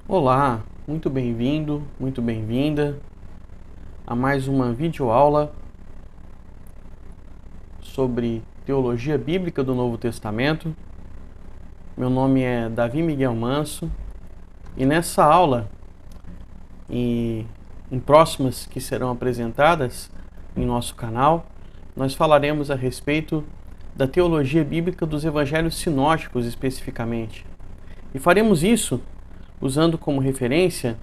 Olá, muito bem-vindo, muito bem-vinda a mais uma videoaula sobre teologia bíblica do Novo Testamento. Meu nome é Davi Miguel Manso e nessa aula e em próximas que serão apresentadas em nosso canal, nós falaremos a respeito da teologia bíblica dos evangelhos sinóticos especificamente. E faremos isso usando como referência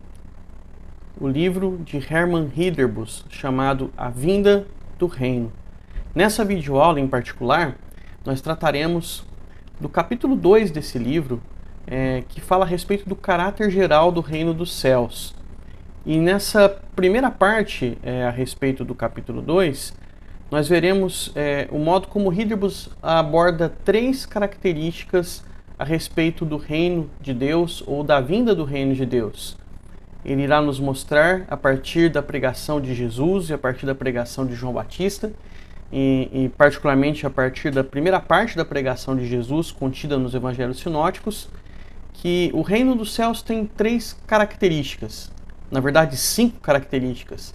o livro de Hermann Ridderbos, chamado A Vinda do Reino. Nessa videoaula em particular, nós trataremos do capítulo 2 desse livro, que fala a respeito do caráter geral do reino dos céus. E nessa primeira parte, a respeito do capítulo 2, nós veremos o modo como Ridderbos aborda três características a respeito do reino de Deus ou da vinda do reino de Deus. Ele irá nos mostrar a partir da pregação de Jesus e a partir da pregação de João Batista, e particularmente a partir da primeira parte da pregação de Jesus contida nos evangelhos sinóticos, que o reino dos céus tem três características, na verdade 5 características.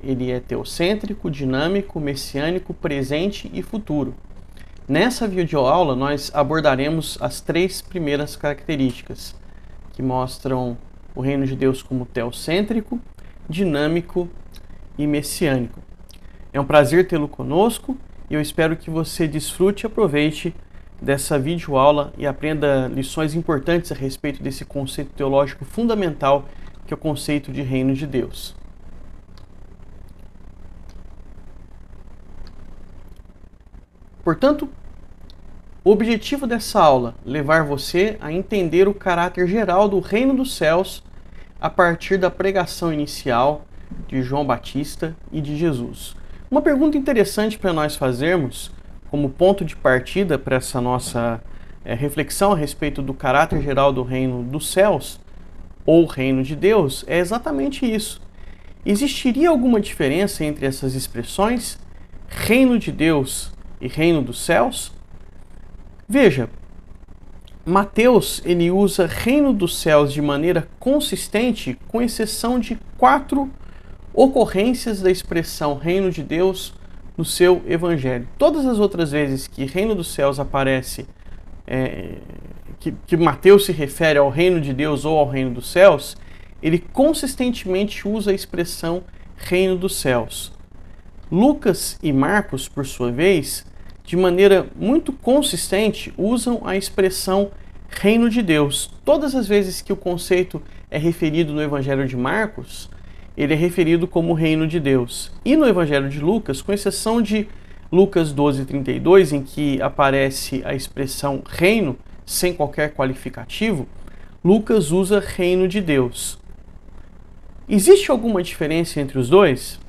Ele é teocêntrico, dinâmico, messiânico, presente e futuro. Nessa videoaula nós abordaremos as 3 primeiras características, que mostram o reino de Deus como teocêntrico, dinâmico e messiânico. É um prazer tê-lo conosco e eu espero que você desfrute e aproveite dessa videoaula e aprenda lições importantes a respeito desse conceito teológico fundamental que é o conceito de reino de Deus. Portanto, o objetivo dessa aula é levar você a entender o caráter geral do reino dos céus a partir da pregação inicial de João Batista e de Jesus. Uma pergunta interessante para nós fazermos, como ponto de partida para essa nossa reflexão a respeito do caráter geral do reino dos céus, ou reino de Deus, é exatamente isso. Existiria alguma diferença entre essas expressões, reino de Deus e reino dos céus? Veja, Mateus ele usa reino dos céus de maneira consistente, com exceção de 4 ocorrências da expressão reino de Deus no seu evangelho. Todas as outras vezes que reino dos céus aparece, que Mateus se refere ao reino de Deus ou ao reino dos céus, ele consistentemente usa a expressão reino dos céus. Lucas e Marcos, por sua vez, de maneira muito consistente, usam a expressão reino de Deus. Todas as vezes que o conceito é referido no Evangelho de Marcos, ele é referido como reino de Deus. E no Evangelho de Lucas, com exceção de Lucas 12:32, em que aparece a expressão reino, sem qualquer qualificativo, Lucas usa reino de Deus. Existe alguma diferença entre os dois?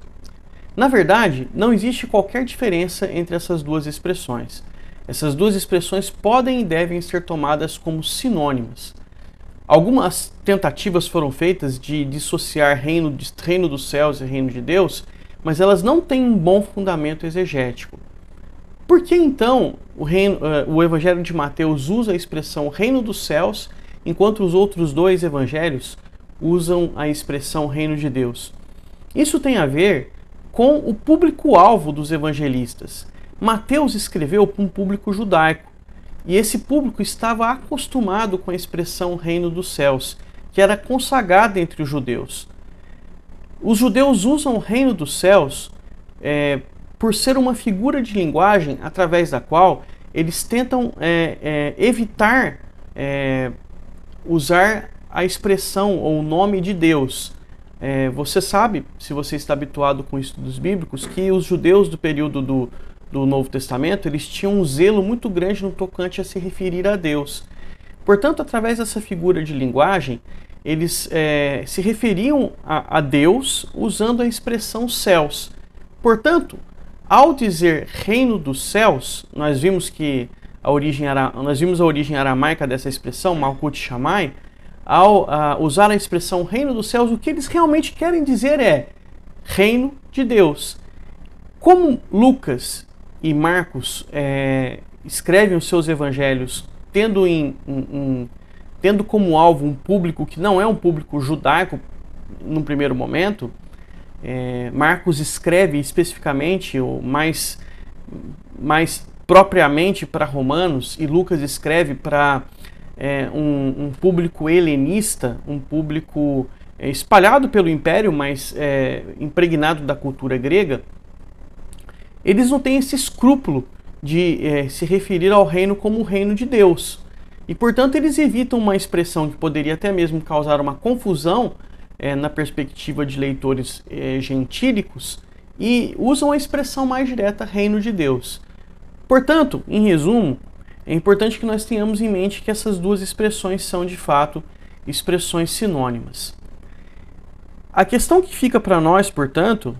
Na verdade, não existe qualquer diferença entre essas duas expressões. Essas duas expressões podem e devem ser tomadas como sinônimas. Algumas tentativas foram feitas de dissociar reino dos céus e reino de Deus, mas elas não têm um bom fundamento exegético. Por que então o Evangelho de Mateus usa a expressão reino dos céus, enquanto os outros 2 evangelhos usam a expressão reino de Deus? Isso tem a ver com o público-alvo dos evangelistas. Mateus escreveu para um público judaico, e esse público estava acostumado com a expressão reino dos céus, que era consagrada entre os judeus. Os judeus usam o reino dos céus por ser uma figura de linguagem através da qual eles tentam evitar usar a expressão ou o nome de Deus. Você sabe, se você está habituado com estudos bíblicos, que os judeus do período do Novo Testamento, eles tinham um zelo muito grande no tocante a se referir a Deus. Portanto, através dessa figura de linguagem, eles se referiam a Deus usando a expressão céus. Portanto, ao dizer reino dos céus, nós vimos a origem aramaica dessa expressão, Malkut Shammai. Ao usar a expressão reino dos céus, o que eles realmente querem dizer é reino de Deus. Como Lucas e Marcos escrevem os seus evangelhos tendo tendo como alvo um público que não é um público judaico no primeiro momento, Marcos escreve especificamente, ou mais propriamente para romanos, e Lucas escreve para um público helenista, um público espalhado pelo Império, mas impregnado da cultura grega. Eles não têm esse escrúpulo de se referir ao reino como o reino de Deus. E, portanto, eles evitam uma expressão que poderia até mesmo causar uma confusão na perspectiva de leitores gentílicos e usam a expressão mais direta, reino de Deus. Portanto, em resumo, é importante que nós tenhamos em mente que essas duas expressões são, de fato, expressões sinônimas. A questão que fica para nós, portanto,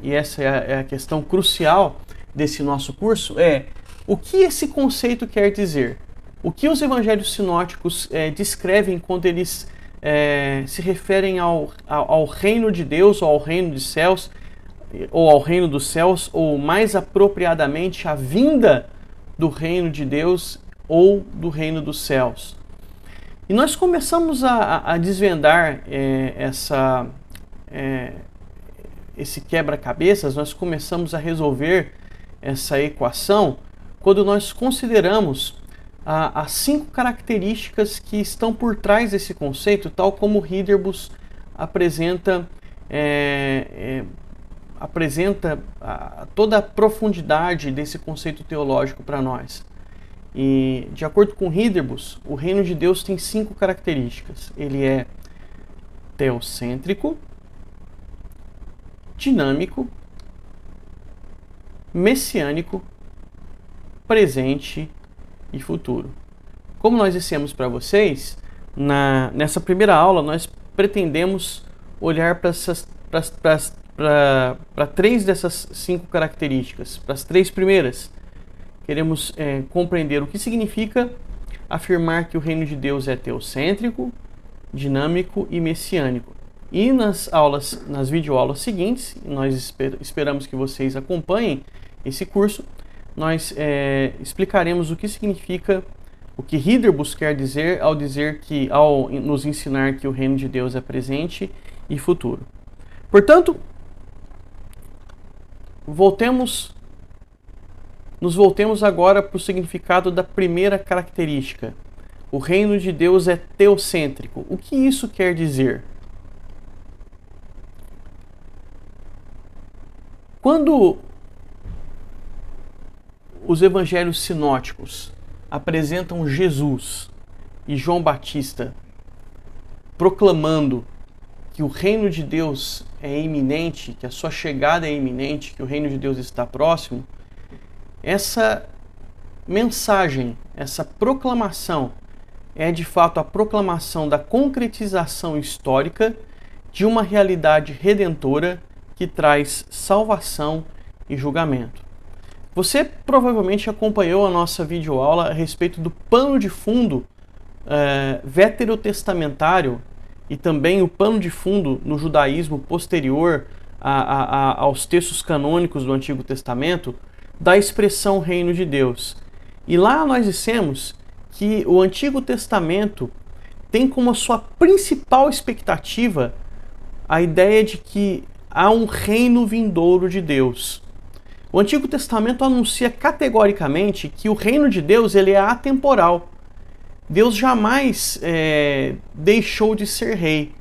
e essa é a questão crucial desse nosso curso, é o que esse conceito quer dizer? O que os evangelhos sinóticos descrevem quando eles se referem ao reino de Deus, ou ao reino dos céus, ou ao reino dos céus, ou mais apropriadamente a vinda do reino de Deus ou do reino dos céus? E nós começamos a desvendar esse quebra-cabeças, nós começamos a resolver essa equação quando nós consideramos as 5 características que estão por trás desse conceito, tal como Ridderbos apresenta toda a profundidade desse conceito teológico para nós. E, de acordo com Ridderbos, o reino de Deus tem 5 características. Ele é teocêntrico, dinâmico, messiânico, presente e futuro. Como nós dissemos para vocês, nessa primeira aula nós pretendemos olhar para 3 dessas 5 características, para as 3 primeiras. Queremos compreender o que significa afirmar que o reino de Deus é teocêntrico, dinâmico e messiânico. E nas videoaulas seguintes, nós esperamos que vocês acompanhem esse curso, nós explicaremos o que significa, o que Ridderbos quer dizer ao nos ensinar que o reino de Deus é presente e futuro. Portanto, nos voltemos agora para o significado da primeira característica. O reino de Deus é teocêntrico. O que isso quer dizer? Quando os evangelhos sinóticos apresentam Jesus e João Batista proclamando que o reino de Deus é iminente, que a sua chegada é iminente, que o reino de Deus está próximo, essa mensagem, essa proclamação é de fato a proclamação da concretização histórica de uma realidade redentora que traz salvação e julgamento. Você provavelmente acompanhou a nossa videoaula a respeito do pano de fundo veterotestamentário e também o pano de fundo no judaísmo posterior aos textos canônicos do Antigo Testamento da expressão reino de Deus. E lá nós dissemos que o Antigo Testamento tem como a sua principal expectativa a ideia de que há um reino vindouro de Deus. O Antigo Testamento anuncia categoricamente que o reino de Deus ele é atemporal. Deus jamais deixou de ser rei.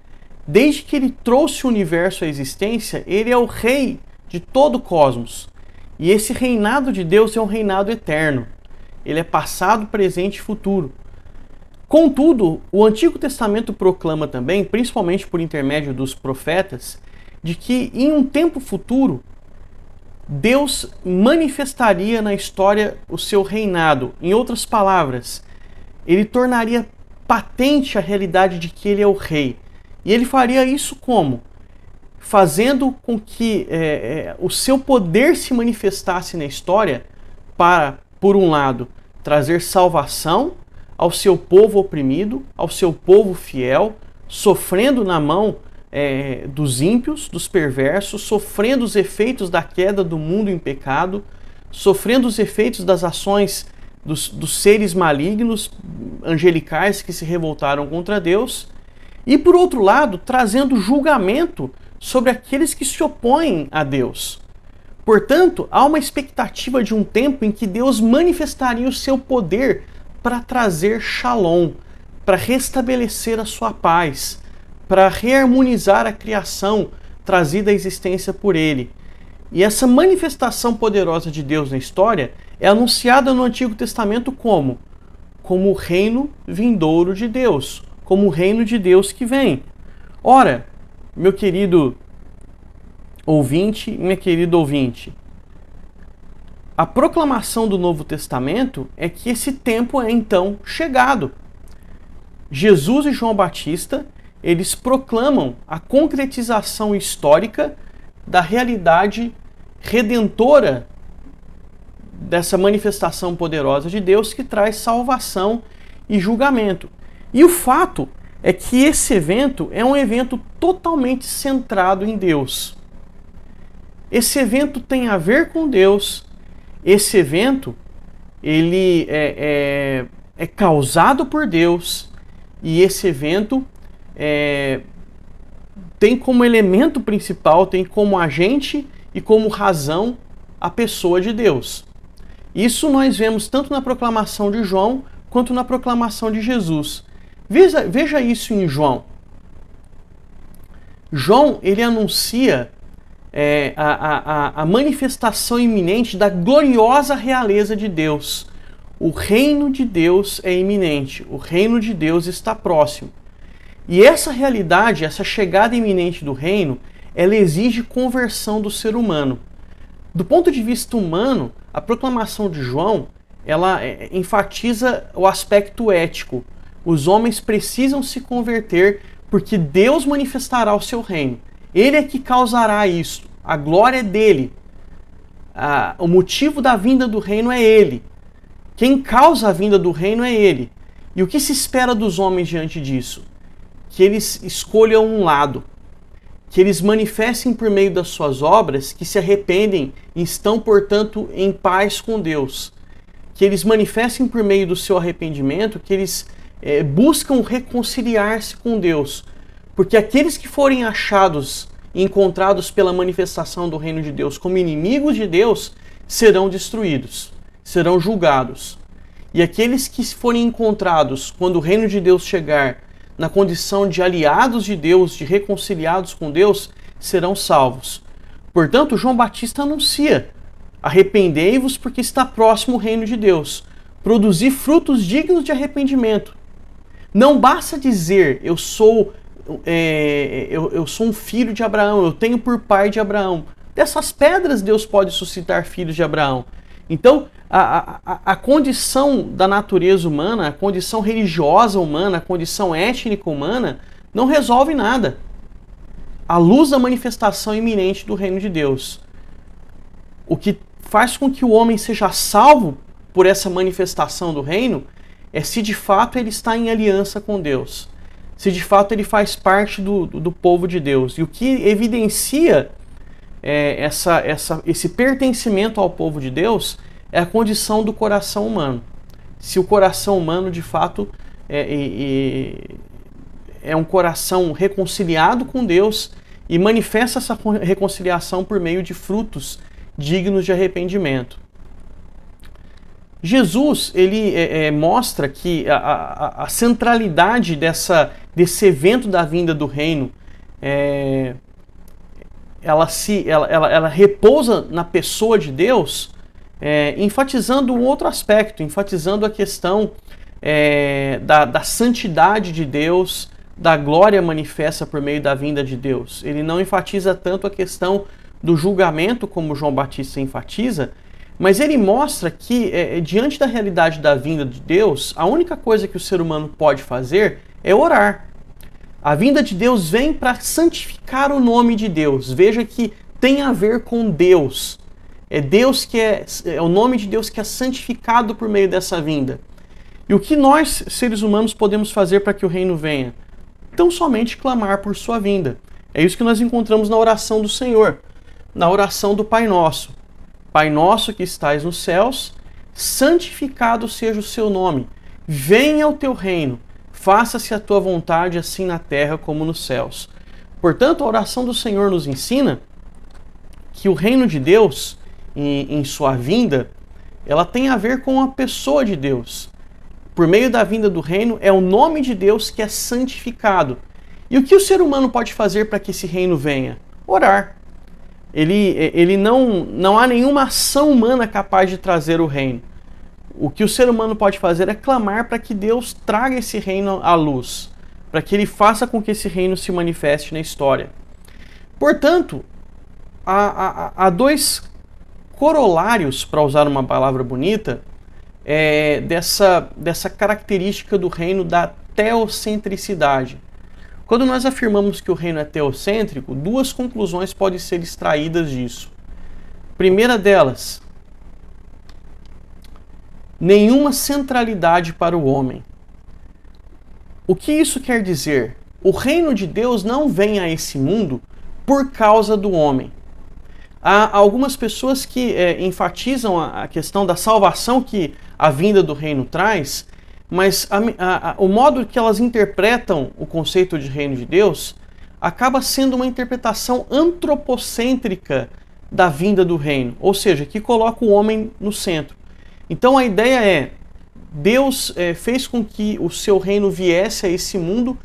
Desde que ele trouxe o universo à existência, ele é o rei de todo o cosmos. E esse reinado de Deus é um reinado eterno. Ele é passado, presente e futuro. Contudo, o Antigo Testamento proclama também, principalmente por intermédio dos profetas, de que em um tempo futuro, Deus manifestaria na história o seu reinado. Em outras palavras, ele tornaria patente a realidade de que ele é o rei. E ele faria isso como? Fazendo com que o seu poder se manifestasse na história para, por um lado, trazer salvação ao seu povo oprimido, ao seu povo fiel, sofrendo na mão dos ímpios, dos perversos, sofrendo os efeitos da queda do mundo em pecado, sofrendo os efeitos das ações dos seres malignos, angelicais que se revoltaram contra Deus, e por outro lado, trazendo julgamento sobre aqueles que se opõem a Deus. Portanto, há uma expectativa de um tempo em que Deus manifestaria o seu poder para trazer shalom, para restabelecer a sua paz, para reharmonizar a criação trazida à existência por Ele. E essa manifestação poderosa de Deus na história é anunciada no Antigo Testamento como o reino vindouro de Deus, como o reino de Deus que vem. Ora, meu querido ouvinte, minha querida ouvinte, a proclamação do Novo Testamento é que esse tempo é então chegado. Jesus e João Batista, eles proclamam a concretização histórica da realidade redentora dessa manifestação poderosa de Deus que traz salvação e julgamento. E o fato é que esse evento é um evento totalmente centrado em Deus. Esse evento tem a ver com Deus. Esse evento ele é causado por Deus, e esse evento tem como elemento principal, tem como agente e como razão a pessoa de Deus. Isso nós vemos tanto na proclamação de João quanto na proclamação de Jesus. Veja isso em João. João, ele anuncia a manifestação iminente da gloriosa realeza de Deus. O reino de Deus é iminente, o reino de Deus está próximo. E essa realidade, essa chegada iminente do reino, ela exige conversão do ser humano. Do ponto de vista humano, a proclamação de João, ela enfatiza o aspecto ético. Os homens precisam se converter porque Deus manifestará o seu reino. Ele é que causará isso. A glória é dele. O motivo da vinda do reino é ele. Quem causa a vinda do reino é ele. E o que se espera dos homens diante disso? Que eles escolham um lado. Que eles manifestem por meio das suas obras que se arrependem e estão, portanto, em paz com Deus. Que eles manifestem por meio do seu arrependimento que eles buscam reconciliar-se com Deus. Porque aqueles que forem achados e encontrados pela manifestação do reino de Deus como inimigos de Deus serão destruídos, serão julgados. E aqueles que forem encontrados quando o reino de Deus chegar na condição de aliados de Deus, de reconciliados com Deus, serão salvos. Portanto, João Batista anuncia: arrependei-vos porque está próximo o reino de Deus. Produzir frutos dignos de arrependimento. Não basta dizer, eu sou um filho de Abraão, eu tenho por pai de Abraão. Dessas pedras Deus pode suscitar filhos de Abraão. Então, a condição da natureza humana, a condição religiosa humana, a condição étnica humana, não resolve nada. À luz da manifestação iminente do reino de Deus. O que faz com que o homem seja salvo por essa manifestação do reino é se de fato ele está em aliança com Deus. Se de fato ele faz parte do povo de Deus. E o que evidencia esse pertencimento ao povo de Deus é a condição do coração humano. Se o coração humano de fato é um coração reconciliado com Deus e manifesta essa reconciliação por meio de frutos dignos de arrependimento. Jesus, ele mostra que a centralidade desse evento da vinda do reino, ela repousa na pessoa de Deus, enfatizando um outro aspecto, enfatizando a questão da santidade de Deus, da glória manifesta por meio da vinda de Deus. Ele não enfatiza tanto a questão do julgamento como João Batista enfatiza, mas ele mostra que, diante da realidade da vinda de Deus, a única coisa que o ser humano pode fazer é orar. A vinda de Deus vem para santificar o nome de Deus. Veja que tem a ver com Deus. É Deus que é o nome de Deus que é santificado por meio dessa vinda. E o que nós, seres humanos, podemos fazer para que o reino venha? Então somente clamar por sua vinda. É isso que nós encontramos na oração do Senhor, na oração do Pai Nosso. Pai nosso que estais nos céus, santificado seja o seu nome, venha o teu reino, faça-se a tua vontade assim na terra como nos céus. Portanto, a oração do Senhor nos ensina que o reino de Deus, em sua vinda, ela tem a ver com a pessoa de Deus. Por meio da vinda do reino, é o nome de Deus que é santificado. E o que o ser humano pode fazer para que esse reino venha? Orar. Ele não há nenhuma ação humana capaz de trazer o reino. O que o ser humano pode fazer é clamar para que Deus traga esse reino à luz, para que ele faça com que esse reino se manifeste na história. Portanto, há dois corolários, para usar uma palavra bonita, dessa característica do reino da teocentricidade. Quando nós afirmamos que o reino é teocêntrico, duas conclusões podem ser extraídas disso. Primeira delas, nenhuma centralidade para o homem. O que isso quer dizer? O reino de Deus não vem a esse mundo por causa do homem. Há algumas pessoas que enfatizam a questão da salvação que a vinda do reino traz, mas o modo que elas interpretam o conceito de reino de Deus acaba sendo uma interpretação antropocêntrica da vinda do reino, ou seja, que coloca o homem no centro. Então a ideia é, Deus fez com que o seu reino viesse a esse mundo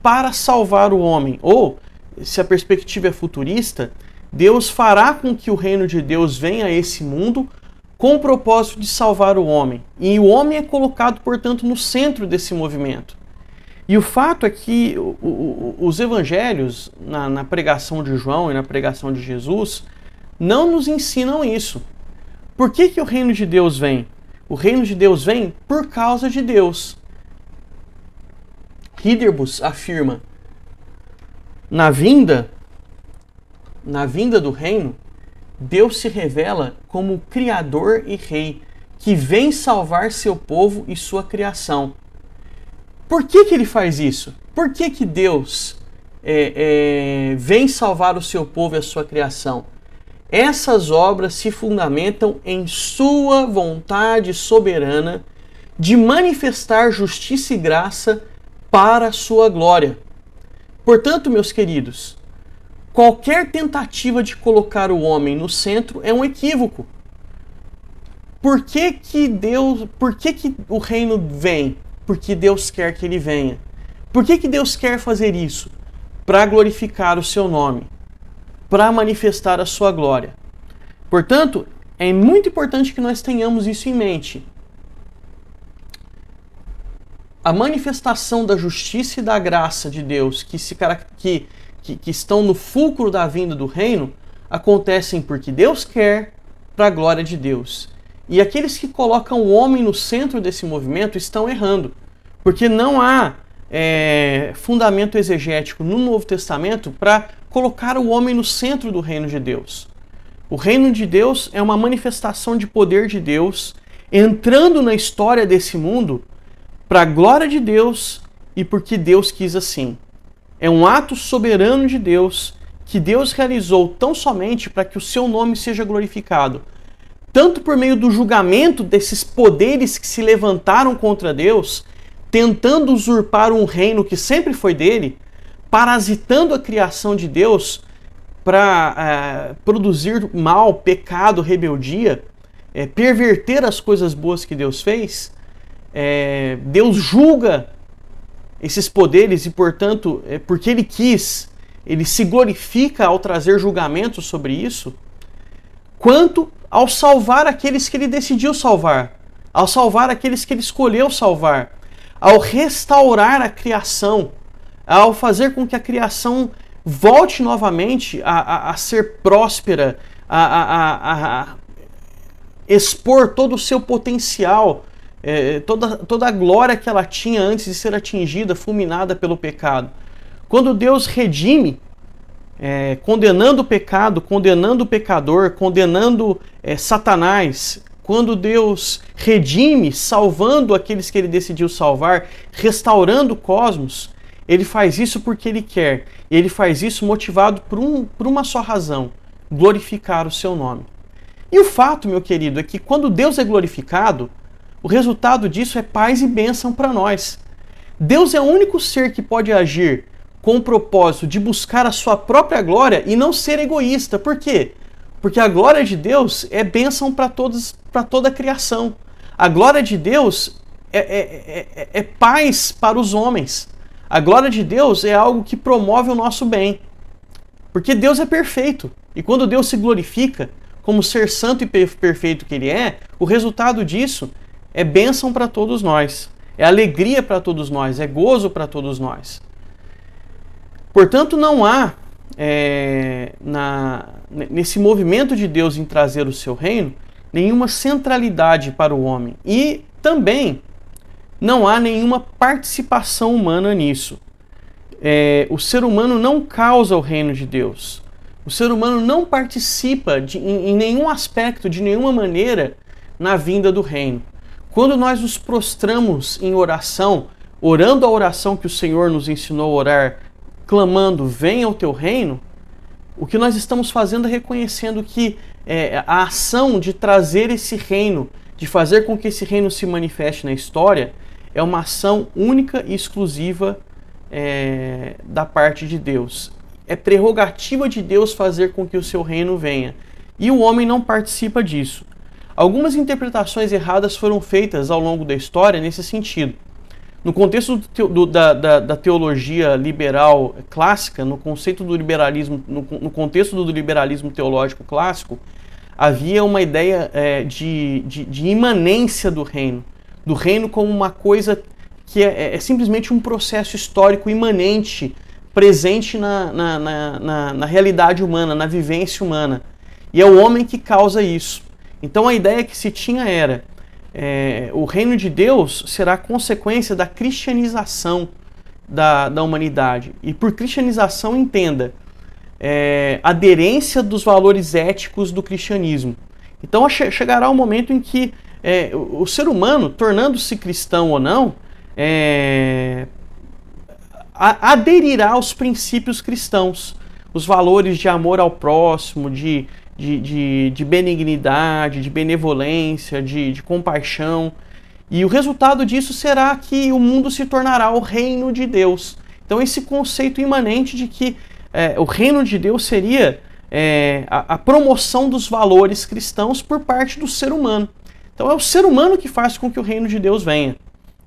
para salvar o homem, ou, se a perspectiva é futurista, Deus fará com que o reino de Deus venha a esse mundo com o propósito de salvar o homem. E o homem é colocado, portanto, no centro desse movimento. E o fato é que os evangelhos, na pregação de João e na pregação de Jesus, não nos ensinam isso. Por que o reino de Deus vem? O reino de Deus vem por causa de Deus. Ridderbos afirma, na vinda do reino, Deus se revela como Criador e Rei, que vem salvar seu povo e sua criação. Por que ele faz isso? Por que Deus vem salvar o seu povo e a sua criação? Essas obras se fundamentam em sua vontade soberana de manifestar justiça e graça para a sua glória. Portanto, meus queridos, qualquer tentativa de colocar o homem no centro é um equívoco. Por que o reino vem? Porque Deus quer que ele venha. Por que Deus quer fazer isso? Para glorificar o seu nome, para manifestar a sua glória. Portanto, é muito importante que nós tenhamos isso em mente. A manifestação da justiça e da graça de Deus que estão no fulcro da vinda do reino, acontecem porque Deus quer, para a glória de Deus. E aqueles que colocam o homem no centro desse movimento estão errando, porque não há fundamento exegético no Novo Testamento para colocar o homem no centro do reino de Deus. O reino de Deus é uma manifestação de poder de Deus entrando na história desse mundo para a glória de Deus e porque Deus quis assim. É um ato soberano de Deus que Deus realizou tão somente para que o seu nome seja glorificado, tanto por meio do julgamento desses poderes que se levantaram contra Deus, tentando usurpar um reino que sempre foi dele, parasitando a criação de Deus para produzir mal, pecado, rebeldia, perverter as coisas boas que Deus fez. Deus julga esses poderes e, portanto, porque ele quis, ele se glorifica ao trazer julgamento sobre isso, quanto ao salvar aqueles que ele decidiu salvar, ao salvar aqueles que ele escolheu salvar, ao restaurar a criação, ao fazer com que a criação volte novamente a ser próspera, a expor todo o seu potencial, toda a glória que ela tinha antes de ser atingida, fulminada pelo pecado. Quando Deus redime, condenando o pecado, condenando o pecador, condenando Satanás, quando Deus redime, salvando aqueles que ele decidiu salvar, restaurando o cosmos, ele faz isso porque ele quer. Ele faz isso motivado por uma só razão: glorificar o seu nome. E o fato, meu querido, é que quando Deus é glorificado, o resultado disso é paz e bênção para nós. Deus é o único ser que pode agir com o propósito de buscar a sua própria glória e não ser egoísta. Por quê? Porque a glória de Deus é bênção para toda a criação. A glória de Deus é paz para os homens. A glória de Deus é algo que promove o nosso bem. Porque Deus é perfeito. E quando Deus se glorifica, como ser santo e perfeito que Ele é, o resultado disso é bênção para todos nós. É alegria para todos nós, é gozo para todos nós. Portanto, não há, nesse movimento de Deus em trazer o seu reino, nenhuma centralidade para o homem. E também não há nenhuma participação humana nisso. O ser humano não causa o reino de Deus. O ser humano não participa em nenhum aspecto, de nenhuma maneira, na vinda do reino. Quando nós nos prostramos em oração, orando a oração que o Senhor nos ensinou a orar, clamando, venha o teu reino, o que nós estamos fazendo é reconhecendo que a ação de trazer esse reino, de fazer com que esse reino se manifeste na história, é uma ação única e exclusiva da parte de Deus. É prerrogativa de Deus fazer com que o seu reino venha. E o homem não participa disso. Algumas interpretações erradas foram feitas ao longo da história nesse sentido. No contexto da teologia liberal clássica, no conceito do liberalismo, no contexto do liberalismo teológico clássico, havia uma ideia de imanência do reino como uma coisa que é simplesmente um processo histórico imanente, presente na realidade humana, na vivência humana. E é o homem que causa isso. Então a ideia que se tinha era o reino de Deus será consequência da cristianização da humanidade. E por cristianização entenda aderência dos valores éticos do cristianismo. Então chegará um momento em que o ser humano, tornando-se cristão ou não, aderirá aos princípios cristãos, os valores de amor ao próximo, de benignidade, de benevolência, de compaixão. E o resultado disso será que o mundo se tornará o reino de Deus. Então esse conceito imanente de que o reino de Deus seria a promoção dos valores cristãos por parte do ser humano. Então é o ser humano que faz com que o reino de Deus venha.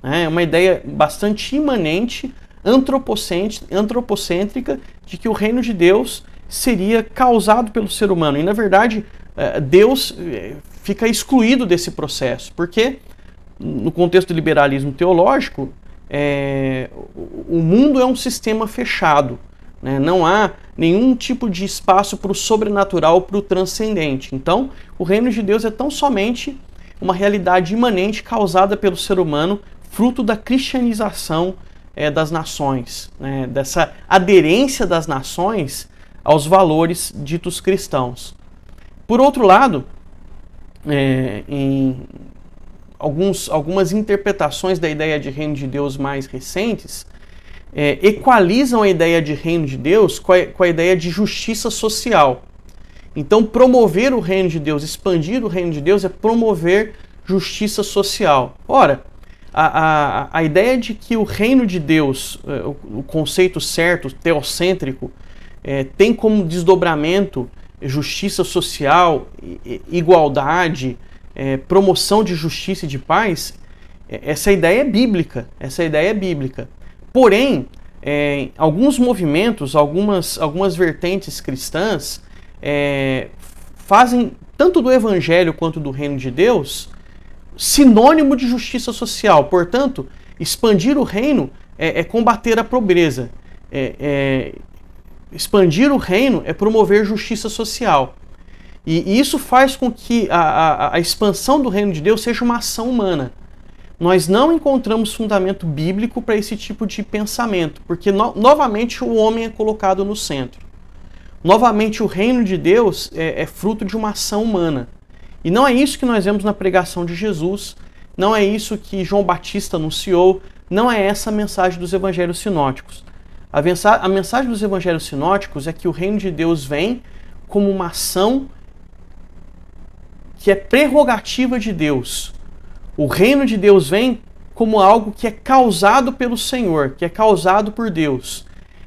É uma ideia bastante imanente, antropocêntrica, de que o reino de Deus seria causado pelo ser humano. E, na verdade, Deus fica excluído desse processo, porque, no contexto do liberalismo teológico, o mundo é um sistema fechado. Né? Não há nenhum tipo de espaço para o sobrenatural, para o transcendente. Então, o reino de Deus é tão somente uma realidade imanente causada pelo ser humano, fruto da cristianização das nações, né? Dessa aderência das nações aos valores ditos cristãos. Por outro lado, em algumas interpretações da ideia de reino de Deus mais recentes, equalizam a ideia de reino de Deus com a ideia de justiça social. Então, promover o reino de Deus, expandir o reino de Deus é promover justiça social. Ora, a ideia de que o reino de Deus, o conceito certo, teocêntrico, tem como desdobramento justiça social, igualdade, promoção de justiça e de paz, essa ideia é bíblica. Porém, alguns movimentos, algumas vertentes cristãs fazem tanto do evangelho quanto do reino de Deus sinônimo de justiça social. Portanto, expandir o reino é combater a pobreza. Expandir o reino é promover justiça social. E isso faz com que a expansão do reino de Deus seja uma ação humana. Nós não encontramos fundamento bíblico para esse tipo de pensamento, porque novamente o homem é colocado no centro. Novamente o reino de Deus é fruto de uma ação humana. E não é isso que nós vemos na pregação de Jesus, não é isso que João Batista anunciou, não é essa a mensagem dos evangelhos sinóticos. A mensagem dos evangelhos sinóticos é que o reino de Deus vem como uma ação que é prerrogativa de Deus. O reino de Deus vem como algo que é causado pelo Senhor, que é causado por Deus.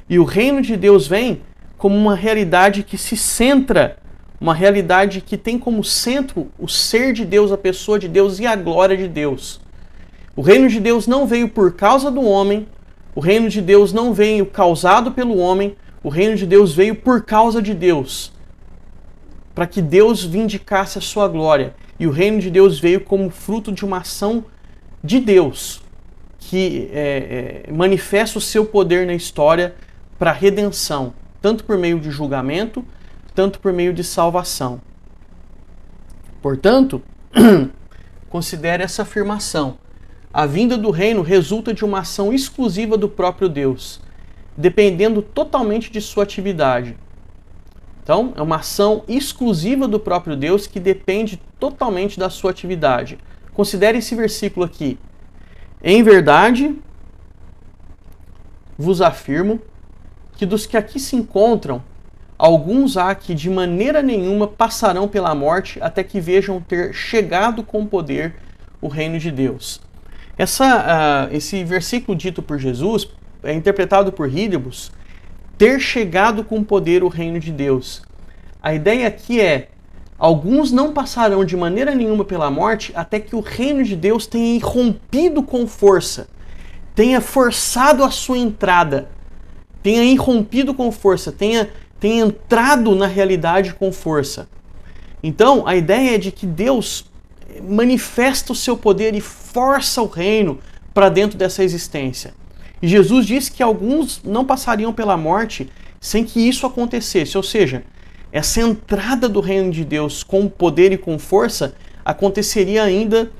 E o reino de Deus vem como uma realidade que se centra, uma realidade que tem como centro o ser de Deus, a pessoa de Deus e a glória de Deus. O reino de Deus não veio por causa do homem, o reino de Deus não veio causado pelo homem, o reino de Deus veio por causa de Deus, para que Deus vindicasse a sua glória. E o reino de Deus veio como fruto de uma ação de Deus, que manifesta o seu poder na história para a redenção, tanto por meio de julgamento, tanto por meio de salvação. Portanto, considere essa afirmação. A vinda do reino resulta de uma ação exclusiva do próprio Deus, dependendo totalmente de sua atividade. Então, é uma ação exclusiva do próprio Deus que depende totalmente da sua atividade. Considere esse versículo aqui. Em verdade, vos afirmo que dos que aqui se encontram, alguns há que de maneira nenhuma passarão pela morte até que vejam ter chegado com poder o reino de Deus. Esse versículo dito por Jesus é interpretado por Híliobus, ter chegado com poder o reino de Deus. A ideia aqui é, alguns não passarão de maneira nenhuma pela morte até que o reino de Deus tenha irrompido com força, tenha forçado a sua entrada, tenha irrompido com força, tenha entrado na realidade com força. Então, a ideia é de que Deus manifesta o seu poder e força o reino para dentro dessa existência. E Jesus disse que alguns não passariam pela morte sem que isso acontecesse, ou seja, essa entrada do reino de Deus com poder e com força aconteceria ainda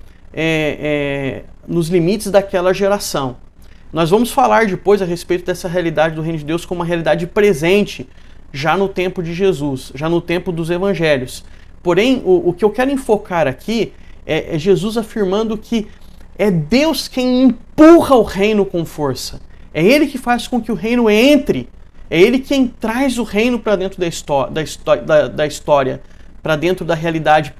nos limites daquela geração. Nós vamos falar depois a respeito dessa realidade do reino de Deus como uma realidade presente já no tempo de Jesus, já no tempo dos evangelhos. Porém, o que eu quero enfocar aqui é Jesus afirmando que é Deus quem empurra o reino com força. É Ele que faz com que o reino entre. É Ele quem traz o reino para dentro da história, para dentro da realidade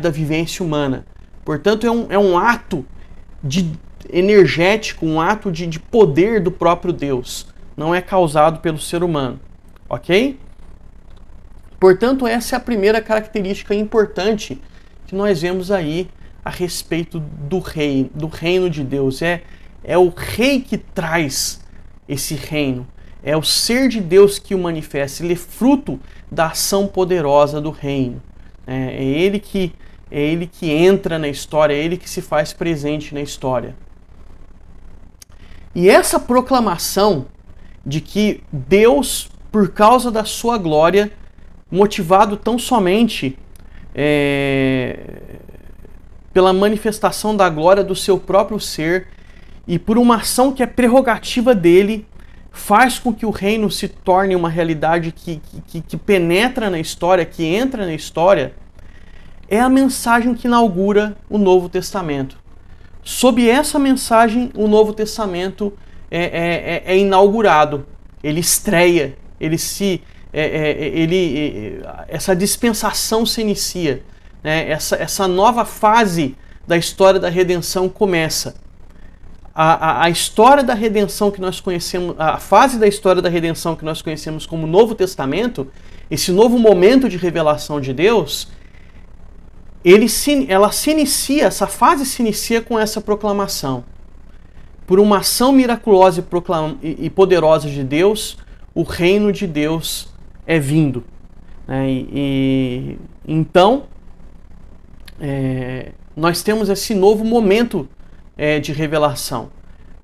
da vivência humana. Portanto, é um ato energético, um ato de poder do próprio Deus. Não é causado pelo ser humano. Ok? Portanto, essa é a primeira característica importante que nós vemos aí a respeito do reino de Deus. É o rei que traz esse reino. É o ser de Deus que o manifesta. Ele é fruto da ação poderosa do reino. É ele que entra na história, é ele que se faz presente na história. E essa proclamação de que Deus, por causa da sua glória, motivado tão somente pela manifestação da glória do seu próprio ser e por uma ação que é prerrogativa dele, faz com que o reino se torne uma realidade que penetra na história, que entra na história, é a mensagem que inaugura o Novo Testamento. Sob essa mensagem, o Novo Testamento é inaugurado, ele estreia, essa dispensação se inicia, né? Essa nova fase da história da redenção começa. A história da redenção que nós conhecemos, a fase da história da redenção que nós conhecemos como Novo Testamento, esse novo momento de revelação de Deus, essa fase se inicia com essa proclamação. Por uma ação miraculosa e poderosa de Deus, o reino de Deus é vindo. Então, nós temos esse novo momento de revelação.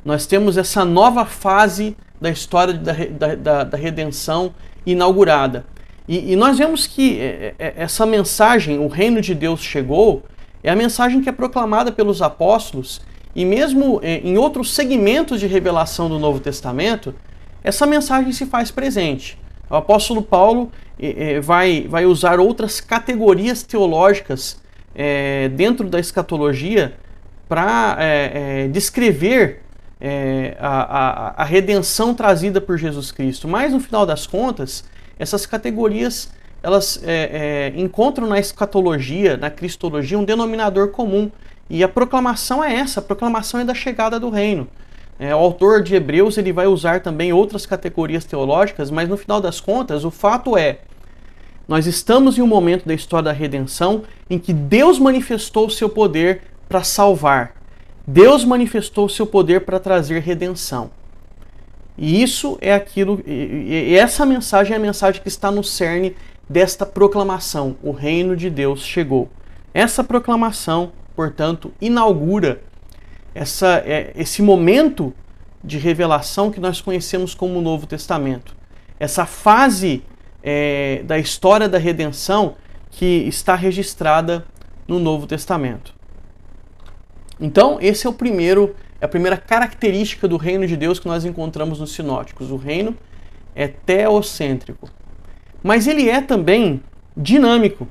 Nós temos essa nova fase da história da redenção inaugurada. E nós vemos que essa mensagem, o reino de Deus chegou, é a mensagem que é proclamada pelos apóstolos, e mesmo em outros segmentos de revelação do Novo Testamento, essa mensagem se faz presente. O apóstolo Paulo vai usar outras categorias teológicas dentro da escatologia para descrever a redenção trazida por Jesus Cristo. Mas, no final das contas, essas categorias elas encontram na escatologia, na cristologia, um denominador comum. E a proclamação é essa, a proclamação é da chegada do reino. O autor de Hebreus ele vai usar também outras categorias teológicas, mas no final das contas, o fato é, nós estamos em um momento da história da redenção em que Deus manifestou o seu poder para salvar. Deus manifestou o seu poder para trazer redenção. E isso é aquilo, e essa mensagem é a mensagem que está no cerne desta proclamação. O reino de Deus chegou. Essa proclamação, portanto, inaugura esse momento de revelação que nós conhecemos como o Novo Testamento. Essa fase da história da redenção que está registrada no Novo Testamento. Então, esse é a primeira característica do reino de Deus que nós encontramos nos sinóticos. O reino é teocêntrico. Mas ele é também dinâmico.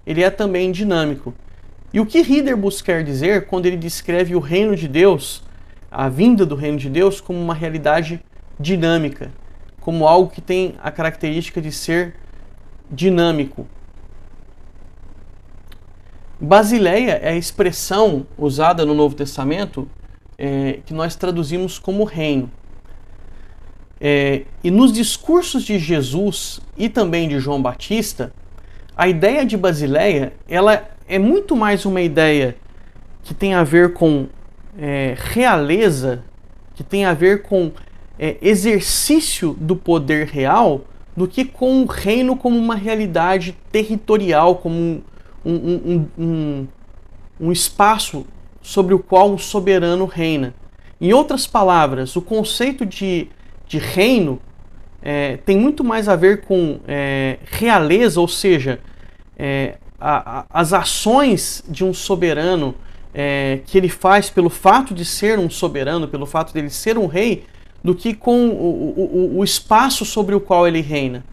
Ele é também dinâmico. E o que Ridderbus quer dizer quando ele descreve o reino de Deus, a vinda do reino de Deus, como uma realidade dinâmica, como algo que tem a característica de ser dinâmico. Basileia é a expressão usada no Novo Testamento que nós traduzimos como reino. E nos discursos de Jesus e também de João Batista, a ideia de Basileia ela é muito mais uma ideia que tem a ver com realeza, que tem a ver com exercício do poder real, do que com o reino como uma realidade territorial, como um espaço sobre o qual um soberano reina. Em outras palavras, o conceito de reino tem muito mais a ver com realeza, ou seja, as ações de um soberano que ele faz pelo fato de ser um soberano, pelo fato de ele ser um rei, do que com o espaço sobre o qual ele reina.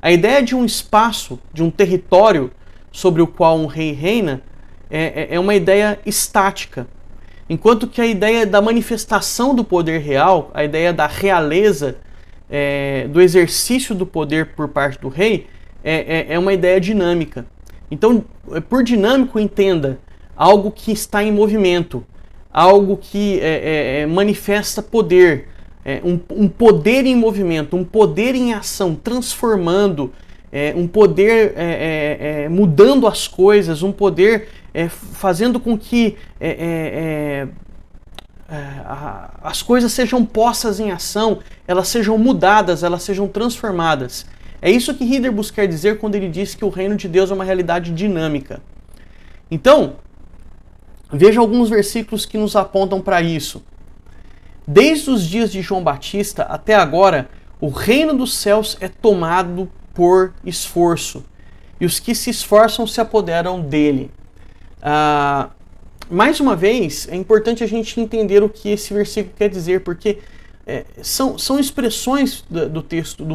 A ideia de um espaço, de um território sobre o qual um rei reina, é uma ideia estática. Enquanto que a ideia da manifestação do poder real, a ideia da realeza, do exercício do poder por parte do rei, é uma ideia dinâmica. Então, por dinâmico, entenda algo que está em movimento, algo que manifesta poder, um poder em movimento, um poder em ação, transformando, um poder mudando as coisas, um poder fazendo com que as coisas sejam postas em ação, elas sejam mudadas, elas sejam transformadas. É isso que Ridderbus quer dizer quando ele diz que o reino de Deus é uma realidade dinâmica. Então, veja alguns versículos que nos apontam para isso. Desde os dias de João Batista até agora, o reino dos céus é tomado por esforço, e os que se esforçam se apoderam dele. Mais uma vez, é importante a gente entender o que esse versículo quer dizer, porque são expressões do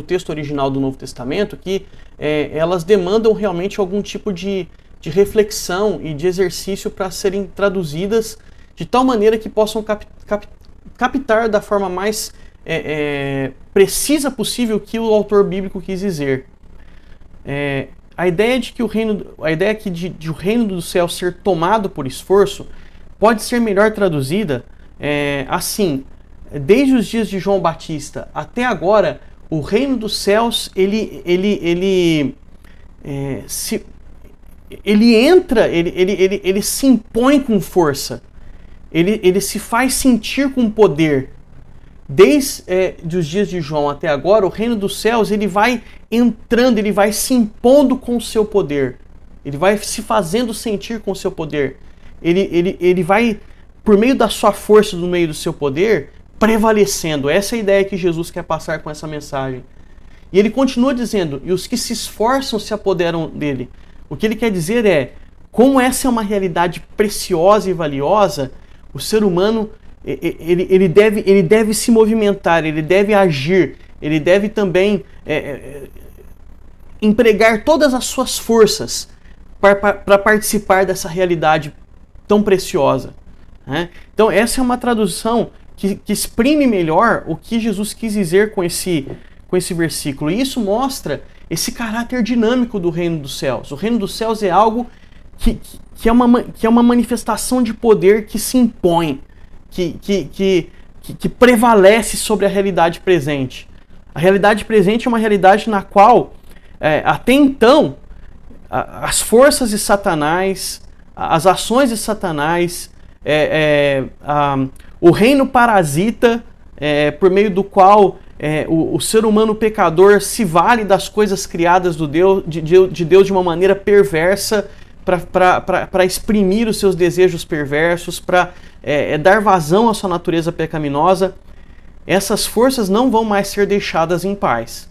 texto original do Novo Testamento que elas demandam realmente algum tipo de reflexão e de exercício para serem traduzidas de tal maneira que possam captar da forma mais precisa possível o que o autor bíblico quis dizer. A ideia de que o reino do céu ser tomado por esforço pode ser melhor traduzida assim: desde os dias de João Batista até agora, o reino dos céus ele entra, ele se impõe com força, ele se faz sentir com poder. Desde os dias de João até agora, o reino dos céus ele vai entrando, ele vai se impondo com o seu poder, ele vai se fazendo sentir com o seu poder, ele vai, por meio da sua força, no meio do seu poder, prevalecendo. Essa é a ideia que Jesus quer passar com essa mensagem. E ele continua dizendo: e os que se esforçam se apoderam dele. O que ele quer dizer é, como essa é uma realidade preciosa e valiosa, o ser humano ele deve se movimentar, ele deve agir, ele deve também empregar todas as suas forças para participar dessa realidade tão preciosa. Então essa é uma tradução que exprime melhor o que Jesus quis dizer com esse versículo. E isso mostra esse caráter dinâmico do reino dos céus. O reino dos céus é algo que é uma manifestação de poder que se impõe, que prevalece sobre a realidade presente. A realidade presente é uma realidade na qual, até então, as forças de Satanás, as ações de Satanás, o reino parasita, por meio do qual o ser humano pecador se vale das coisas criadas de Deus de uma maneira perversa para exprimir os seus desejos perversos, para dar vazão à sua natureza pecaminosa. Essas forças não vão mais ser deixadas em paz.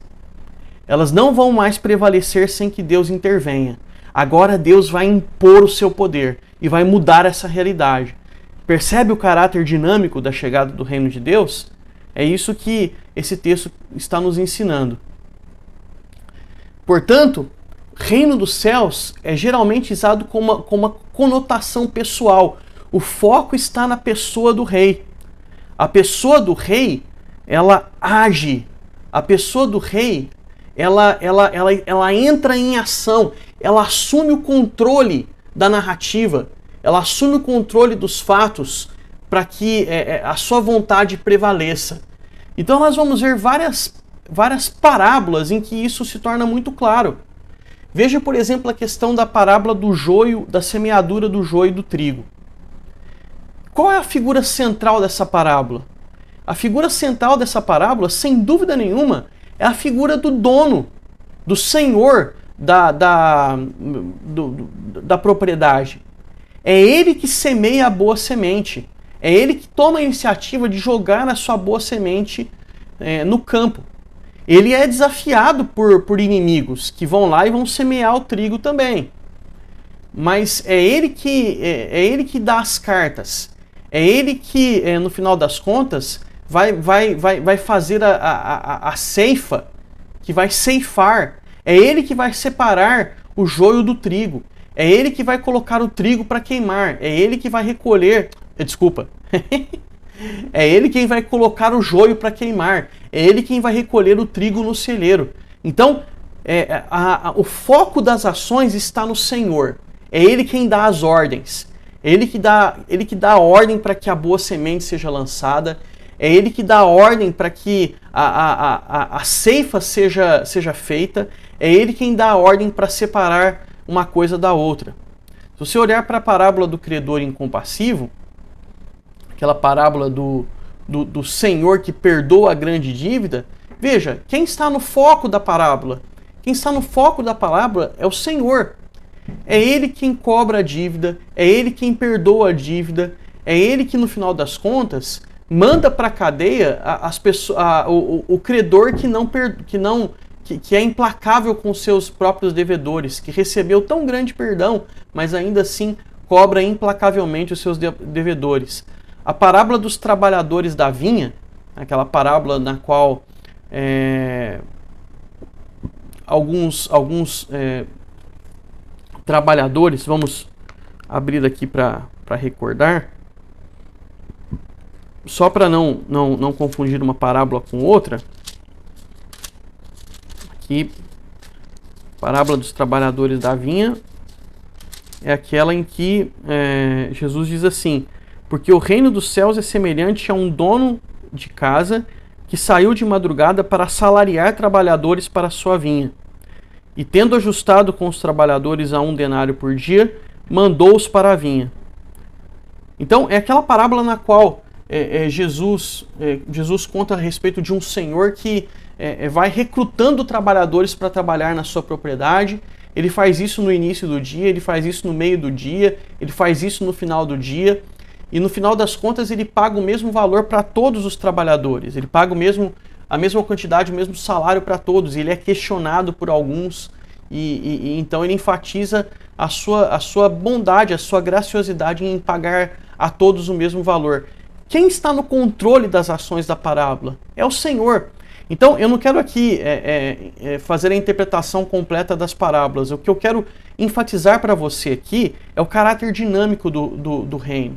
Elas não vão mais prevalecer sem que Deus intervenha. Agora Deus vai impor o seu poder e vai mudar essa realidade. Percebe o caráter dinâmico da chegada do reino de Deus? É isso que esse texto está nos ensinando. Portanto, reino dos céus é geralmente usado com uma conotação pessoal. O foco está na pessoa do rei. A pessoa do rei, ela age. A pessoa do rei, ela entra em ação. Ela assume o controle da narrativa. Ela assume o controle dos fatos para que a sua vontade prevaleça. Então nós vamos ver várias parábolas em que isso se torna muito claro. Veja, por exemplo, a questão da parábola do joio, da semeadura do joio e do trigo. Qual é a figura central dessa parábola? A figura central dessa parábola, sem dúvida nenhuma, é a figura do dono, do senhor da propriedade. É ele que semeia a boa semente. É ele que toma a iniciativa de jogar a sua boa semente no campo. Ele é desafiado por inimigos que vão lá e vão semear o trigo também. Mas é ele que dá as cartas. É ele que, no final das contas, vai fazer a ceifa, que vai ceifar. É ele que vai separar o joio do trigo. É ele que vai colocar o trigo para queimar. É ele que vai recolher... Desculpa. É ele quem vai colocar o joio para queimar. É ele quem vai recolher o trigo no celeiro. Então, o foco das ações está no Senhor. É ele quem dá as ordens. É ele que dá a ordem para que a boa semente seja lançada. É ele que dá a ordem para que a ceifa seja feita. É ele quem dá a ordem para separar uma coisa da outra. Se você olhar para a parábola do credor incompassivo, aquela parábola do Senhor que perdoa a grande dívida, veja, quem está no foco da parábola? Quem está no foco da parábola é o Senhor. É Ele quem cobra a dívida, é Ele quem perdoa a dívida, é Ele que, no final das contas, manda para a cadeia o credor que é implacável com seus próprios devedores, que recebeu tão grande perdão, mas ainda assim cobra implacavelmente os seus devedores. A parábola dos trabalhadores da vinha, aquela parábola na qual alguns trabalhadores, vamos abrir aqui para recordar, só para não confundir uma parábola com outra. Aqui, a parábola dos trabalhadores da vinha é aquela em que Jesus diz assim: porque o reino dos céus é semelhante a um dono de casa que saiu de madrugada para assalariar trabalhadores para a sua vinha. E tendo ajustado com os trabalhadores a 1 denário por dia, mandou-os para a vinha. Então, é aquela parábola na qual Jesus conta a respeito de um senhor que vai recrutando trabalhadores para trabalhar na sua propriedade. Ele faz isso no início do dia, ele faz isso no meio do dia, ele faz isso no final do dia. E no final das contas ele paga o mesmo valor para todos os trabalhadores. Ele paga a mesma quantidade, o mesmo salário para todos. Ele é questionado por alguns e então ele enfatiza a sua bondade, a sua graciosidade em pagar a todos o mesmo valor. Quem está no controle das ações da parábola? É o Senhor. Então eu não quero aqui fazer a interpretação completa das parábolas. O que eu quero enfatizar para você aqui é o caráter dinâmico do reino.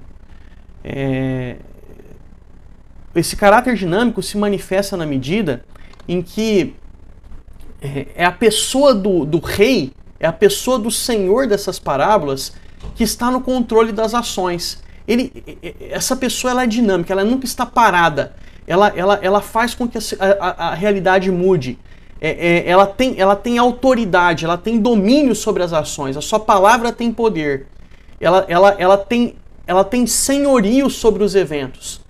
Esse caráter dinâmico se manifesta na medida em que é a pessoa do rei, é a pessoa do senhor dessas parábolas que está no controle das ações. Essa pessoa ela é dinâmica, ela nunca está parada. Ela faz com que a realidade mude. Ela tem autoridade, ela tem domínio sobre as ações. A sua palavra tem poder. Ela tem senhorio sobre os eventos.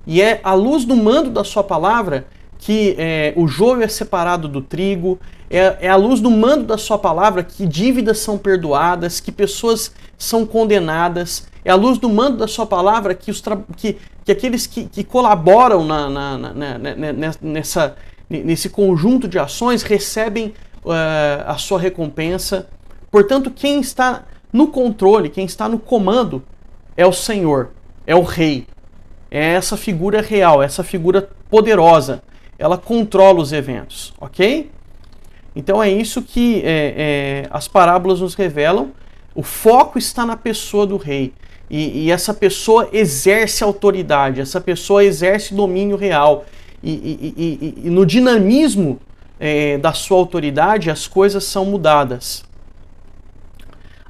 E é à luz do mando da sua palavra que o joio é separado do trigo, é à luz do mando da sua palavra que dívidas são perdoadas, que pessoas são condenadas, é à luz do mando da sua palavra que aqueles que colaboram nesse conjunto de ações recebem a sua recompensa. Portanto, quem está no controle, quem está no comando é o Senhor, é o Rei. É essa figura real, essa figura poderosa. Ela controla os eventos, ok? Então é isso que as parábolas nos revelam. O foco está na pessoa do rei. E essa pessoa exerce autoridade, essa pessoa exerce domínio real. E no dinamismo da sua autoridade, as coisas são mudadas.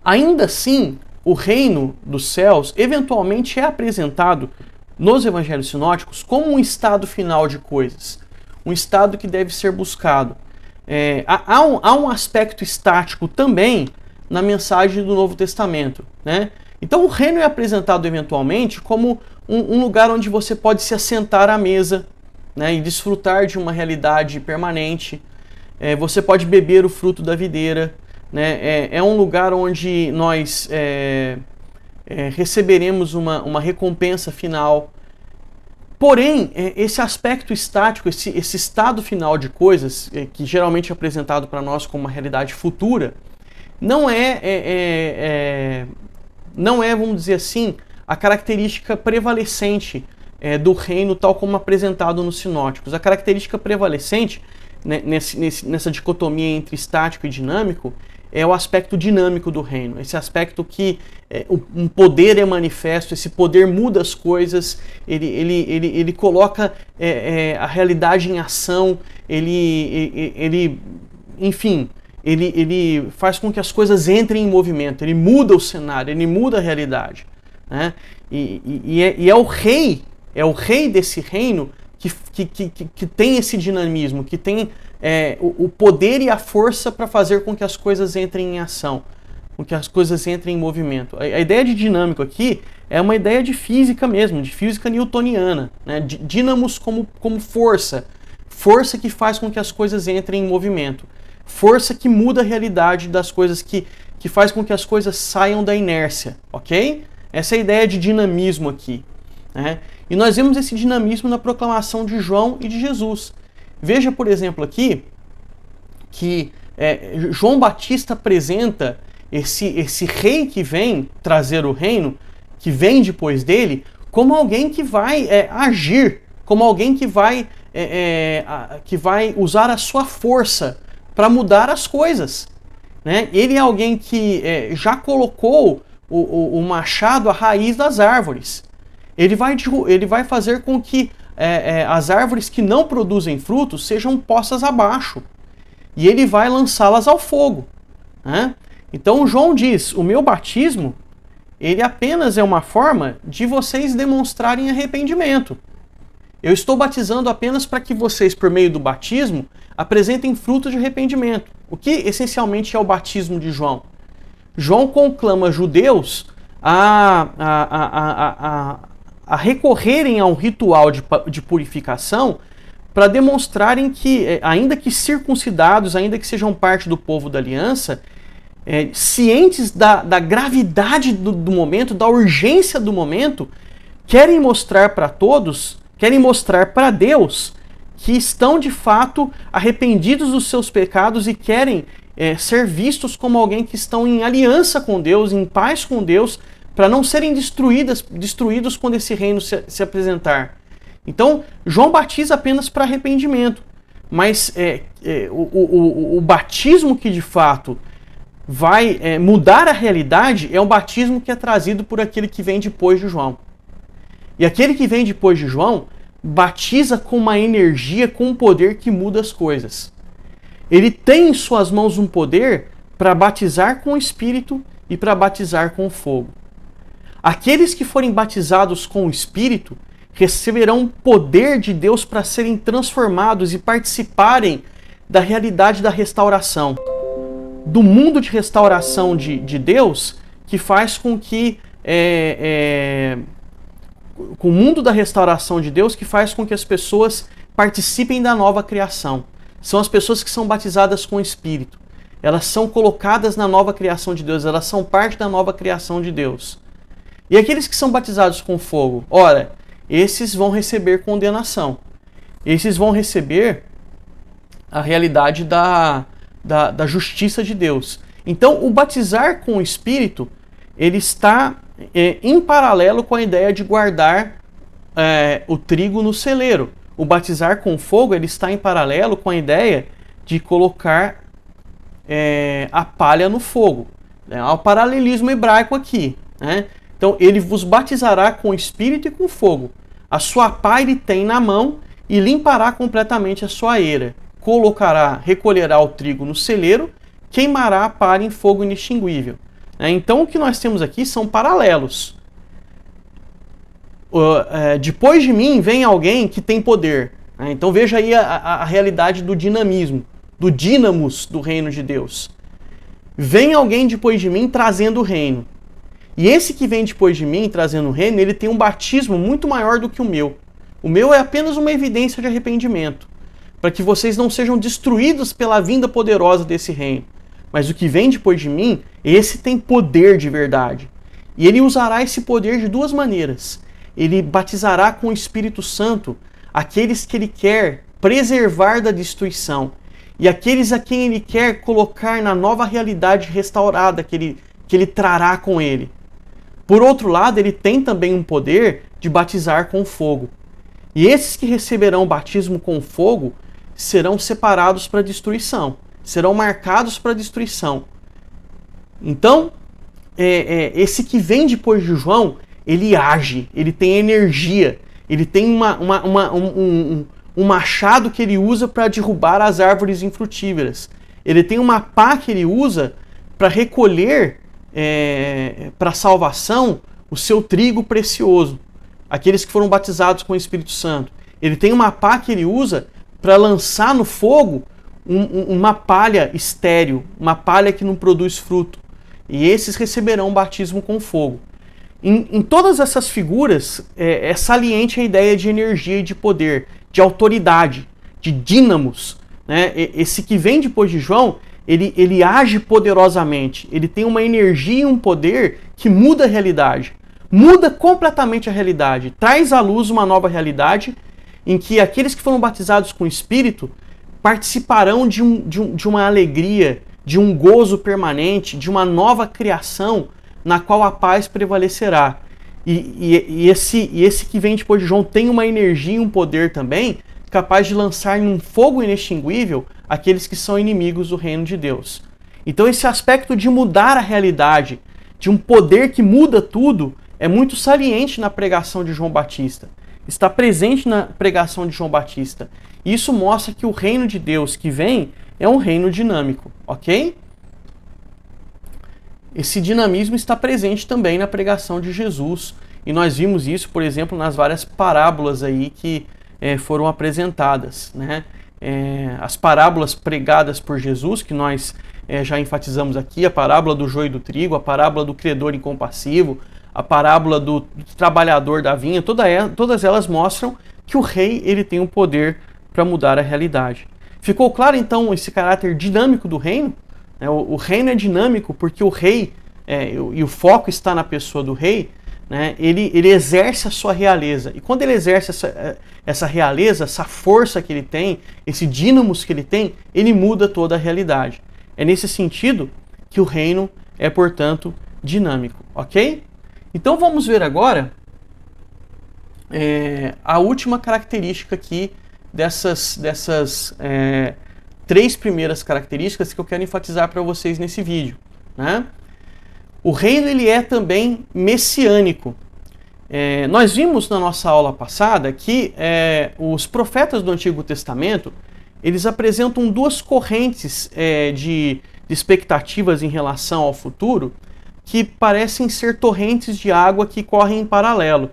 Ainda assim, o reino dos céus eventualmente é apresentado nos evangelhos sinóticos como um estado final de coisas. Um estado que deve ser buscado. Há um aspecto estático também na mensagem do Novo Testamento, né? Então o reino é apresentado eventualmente como um lugar onde você pode se assentar à mesa, né, e desfrutar de uma realidade permanente. Você pode beber o fruto da videira, né? É um lugar onde nós receberemos uma recompensa final. Porém, esse aspecto estático, esse estado final de coisas, que geralmente é apresentado para nós como uma realidade futura, não é, vamos dizer assim, a característica prevalecente do reino tal como apresentado nos sinóticos. A característica prevalecente, né, nessa dicotomia entre estático e dinâmico, é o aspecto dinâmico do reino, esse aspecto que um poder é manifesto, esse poder muda as coisas, ele coloca a realidade em ação, enfim, ele faz com que as coisas entrem em movimento, ele muda o cenário, ele muda a realidade, né? E é o rei desse reino que tem esse dinamismo, que tem o poder e a força para fazer com que as coisas entrem em ação, com que as coisas entrem em movimento. A ideia de dinâmico aqui é uma ideia de física mesmo, de física newtoniana, né? Dínamos como força que faz com que as coisas entrem em movimento, força que muda a realidade das coisas, que faz com que as coisas saiam da inércia, ok? Essa é a ideia de dinamismo aqui, né? E nós vemos esse dinamismo na proclamação de João e de Jesus. Veja, por exemplo, aqui, que João Batista apresenta esse rei que vem trazer o reino, que vem depois dele, como alguém que vai agir, como alguém que vai usar a sua força para mudar as coisas, né? Ele é alguém que já colocou o machado à raiz das árvores. Ele vai fazer com que as árvores que não produzem frutos sejam postas abaixo. E ele vai lançá-las ao fogo, né? Então João diz, o meu batismo, ele apenas é uma forma de vocês demonstrarem arrependimento. Eu estou batizando apenas para que vocês, por meio do batismo, apresentem fruto de arrependimento. O que essencialmente é o batismo de João? João conclama judeus a recorrerem a um ritual de purificação para demonstrarem que, ainda que circuncidados, ainda que sejam parte do povo da aliança, cientes da gravidade do momento, da urgência do momento, querem mostrar para todos, querem mostrar para Deus que estão de fato arrependidos dos seus pecados e querem ser vistos como alguém que estão em aliança com Deus, em paz com Deus, para não serem destruídos quando esse reino se apresentar. Então, João batiza apenas para arrependimento, mas o batismo que de fato vai mudar a realidade é um batismo que é trazido por aquele que vem depois de João. E aquele que vem depois de João batiza com uma energia, com um poder que muda as coisas. ele tem em suas mãos um poder para batizar com o Espírito e para batizar com o fogo. Aqueles que forem batizados com o Espírito receberão poder de Deus para serem transformados e participarem da realidade da restauração, do mundo de restauração de Deus, que faz com que com o mundo da restauração de Deus, que faz com que as pessoas participem da nova criação. São as pessoas que são batizadas com o Espírito. Elas são colocadas na nova criação de Deus, elas são parte da nova criação de Deus. E aqueles que são batizados com fogo, ora, esses vão receber condenação. Esses vão receber a realidade da justiça de Deus. Então, o batizar com o Espírito, ele está em paralelo com a ideia de guardar o trigo no celeiro. O batizar com fogo, ele está em paralelo com a ideia de colocar a palha no fogo. Há o paralelismo hebraico aqui, né? Então, ele vos batizará com o Espírito e com fogo. A sua pá ele tem na mão e limpará completamente a sua eira. Recolherá o trigo no celeiro, queimará a palha em fogo inextinguível. Então, o que nós temos aqui são paralelos. Depois de mim vem alguém que tem poder. Então, veja aí a realidade do dinamismo, do dínamos do reino de Deus. Vem alguém depois de mim trazendo o reino. E esse que vem depois de mim, trazendo o reino, ele tem um batismo muito maior do que o meu. O meu é apenas uma evidência de arrependimento, para que vocês não sejam destruídos pela vinda poderosa desse reino. Mas o que vem depois de mim, esse tem poder de verdade. E ele usará esse poder de duas maneiras. Ele batizará com o Espírito Santo aqueles que ele quer preservar da destruição e aqueles a quem ele quer colocar na nova realidade restaurada que ele trará com ele. Por outro lado, ele tem também um poder de batizar com fogo. E esses que receberão o batismo com fogo serão separados para a destruição, serão marcados para a destruição. Então, esse que vem depois de João, ele age, ele tem energia, ele tem um machado que ele usa para derrubar as árvores infrutíferas. Ele tem uma pá que ele usa para recolher para salvação o seu trigo precioso, aqueles que foram batizados com o Espírito Santo. Ele tem uma pá que ele usa para lançar no fogo uma palha estéril, uma palha que não produz fruto. E esses receberão o batismo com fogo. Em todas essas figuras é saliente a ideia de energia e de poder, de autoridade, de dínamos, né? Esse que vem depois de João, ele age poderosamente, ele tem uma energia e um poder que muda a realidade, muda completamente a realidade, traz à luz uma nova realidade em que aqueles que foram batizados com o Espírito participarão de uma alegria, de um gozo permanente, de uma nova criação na qual a paz prevalecerá. E esse que vem depois de João tem uma energia e um poder também capaz de lançar em um fogo inextinguível aqueles que são inimigos do reino de Deus. Então esse aspecto de mudar a realidade, de um poder que muda tudo, é muito saliente na pregação de João Batista. Está presente na pregação de João Batista. E isso mostra que o reino de Deus que vem é um reino dinâmico, ok? Esse dinamismo está presente também na pregação de Jesus. E nós vimos isso, por exemplo, nas várias parábolas aí que foram apresentadas, né? As parábolas pregadas por Jesus, que nós já enfatizamos aqui, a parábola do joio e do trigo, a parábola do credor incompassivo, a parábola do trabalhador da vinha, todas elas mostram que o rei ele tem um poder para mudar a realidade. Ficou claro então esse caráter dinâmico do reino? O reino é dinâmico porque o rei, e o foco está na pessoa do rei, né? Ele exerce a sua realeza. E quando ele exerce essa realeza, essa força que ele tem, esse dínamos que ele tem, ele muda toda a realidade. É nesse sentido que o reino é, portanto, dinâmico, ok? Então vamos ver agora a última característica aqui dessas três primeiras características que eu quero enfatizar para vocês nesse vídeo, né? O reino ele é também messiânico. Nós vimos na nossa aula passada que os profetas do Antigo Testamento eles apresentam duas correntes de expectativas em relação ao futuro que parecem ser torrentes de água que correm em paralelo.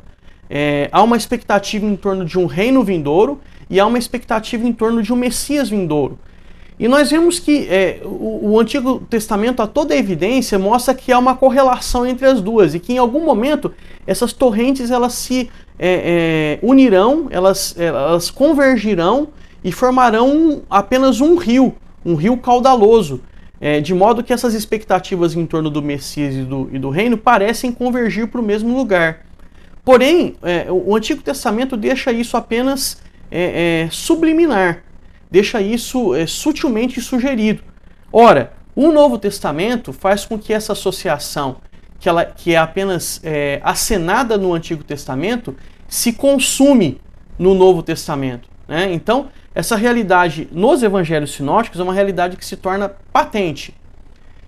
Há uma expectativa em torno de um reino vindouro e há uma expectativa em torno de um Messias vindouro. E nós vemos que o Antigo Testamento, a toda evidência, mostra que há uma correlação entre as duas e que em algum momento essas torrentes elas se unirão, elas convergirão e formarão apenas um rio caudaloso, de modo que essas expectativas em torno do Messias e do reino parecem convergir para o mesmo lugar. Porém, o Antigo Testamento deixa isso apenas subliminar, deixa isso sutilmente sugerido. Ora, o Novo Testamento faz com que essa associação, que é apenas acenada no Antigo Testamento, se consume no Novo Testamento, né? Então, essa realidade nos evangelhos sinóticos é uma realidade que se torna patente.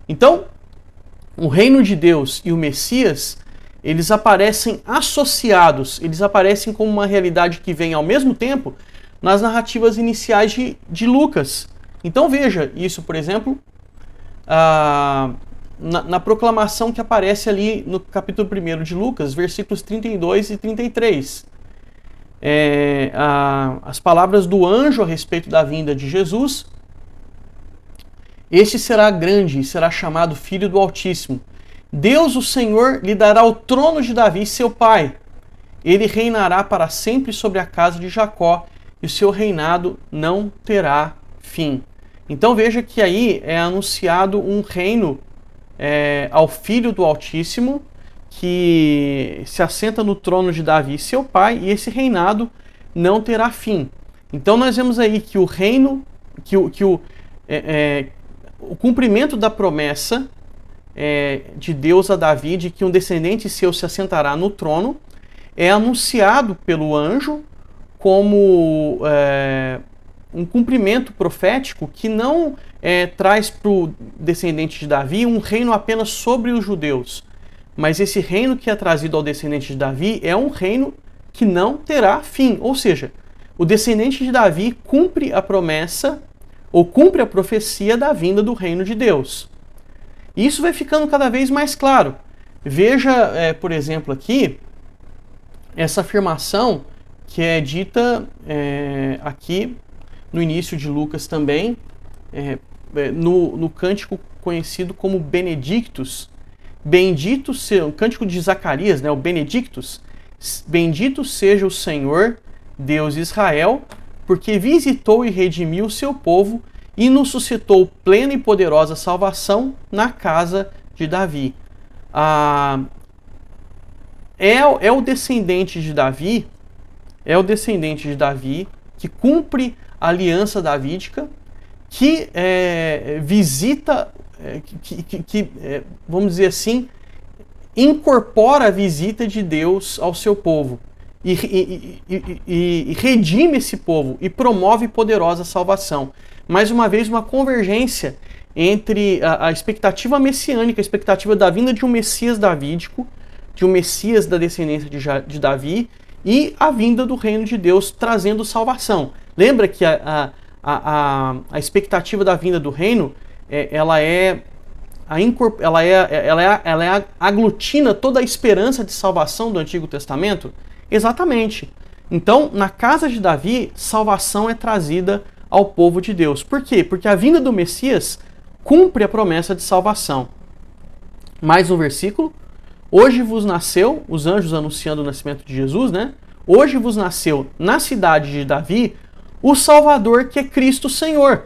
Então, o reino de Deus e o Messias, eles aparecem associados, eles aparecem como uma realidade que vem ao mesmo tempo nas narrativas iniciais de Lucas. Então veja isso, por exemplo, na proclamação que aparece ali no capítulo 1 de Lucas, versículos 32 e 33. As palavras do anjo a respeito da vinda de Jesus. Este será grande e será chamado Filho do Altíssimo. Deus, o Senhor, lhe dará o trono de Davi, seu pai. Ele reinará para sempre sobre a casa de Jacó, e o seu reinado não terá fim. Então veja que aí é anunciado um reino ao Filho do Altíssimo, que se assenta no trono de Davi, seu pai, e esse reinado não terá fim. Então nós vemos aí que o reino, o cumprimento da promessa de Deus a Davi, de que um descendente seu se assentará no trono, é anunciado pelo anjo como um cumprimento profético que não traz para o descendente de Davi um reino apenas sobre os judeus, mas esse reino que é trazido ao descendente de Davi é um reino que não terá fim. Ou seja, o descendente de Davi cumpre a promessa ou cumpre a profecia da vinda do reino de Deus. E isso vai ficando cada vez mais claro. Veja, por exemplo, aqui, essa afirmação que é dita aqui no início de Lucas também, no cântico conhecido como Benedictus. Bendito seja, o cântico de Zacarias, né, o Benedictus. Bendito seja o Senhor, Deus de Israel, porque visitou e redimiu o seu povo e nos suscitou plena e poderosa salvação na casa de Davi. É o descendente de Davi, que cumpre a aliança davídica, que visita, vamos dizer assim, incorpora a visita de Deus ao seu povo e redime esse povo e promove poderosa salvação. Mais uma vez, uma convergência entre a expectativa messiânica, a expectativa da vinda de um Messias davídico, de um Messias da descendência de Davi, e a vinda do reino de Deus trazendo salvação. Lembra que a expectativa da vinda do reino, ela aglutina toda a esperança de salvação do Antigo Testamento? Exatamente. Então, na casa de Davi, salvação é trazida ao povo de Deus. Por quê? Porque a vinda do Messias cumpre a promessa de salvação. Mais um versículo. Hoje vos nasceu, os anjos anunciando o nascimento de Jesus, né? Hoje vos nasceu na cidade de Davi o Salvador, que é Cristo Senhor.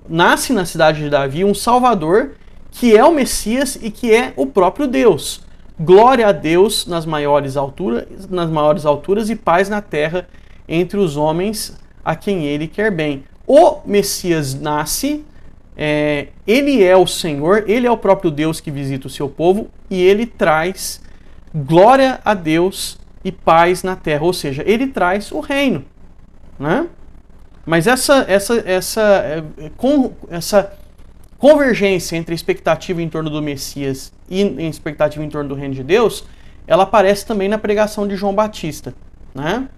Nasce na cidade de Davi um Salvador que é o Messias e que é o próprio Deus. Glória a Deus nas maiores alturas e paz na terra entre os homens a quem ele quer bem. O Messias nasce, ele é o Senhor, ele é o próprio Deus que visita o seu povo e ele traz glória a Deus e paz na terra, ou seja, ele traz o reino, né? Mas essa convergência entre a expectativa em torno do Messias e a expectativa em torno do reino de Deus, ela aparece também na pregação de João Batista, né?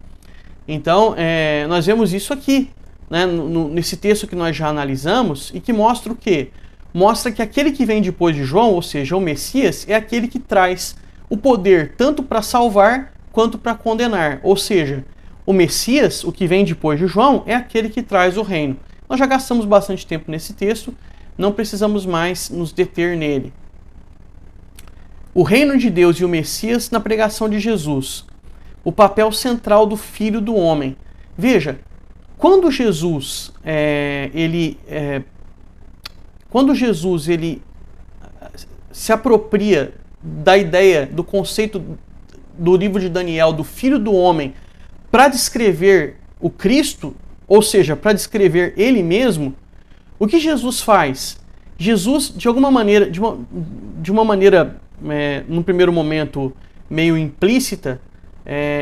Então, nós vemos isso aqui, né, nesse texto que nós já analisamos, e que mostra o quê? Mostra que aquele que vem depois de João, ou seja, o Messias, é aquele que traz o poder tanto para salvar quanto para condenar. Ou seja, o Messias, o que vem depois de João, é aquele que traz o reino. Nós já gastamos bastante tempo nesse texto, não precisamos mais nos deter nele. O reino de Deus e o Messias na pregação de Jesus. O papel central do Filho do Homem. Veja, quando Jesus se apropria da ideia, do conceito do livro de Daniel, do Filho do Homem, para descrever o Cristo, ou seja, para descrever ele mesmo, o que Jesus faz? Jesus, de alguma maneira, num primeiro momento meio implícita,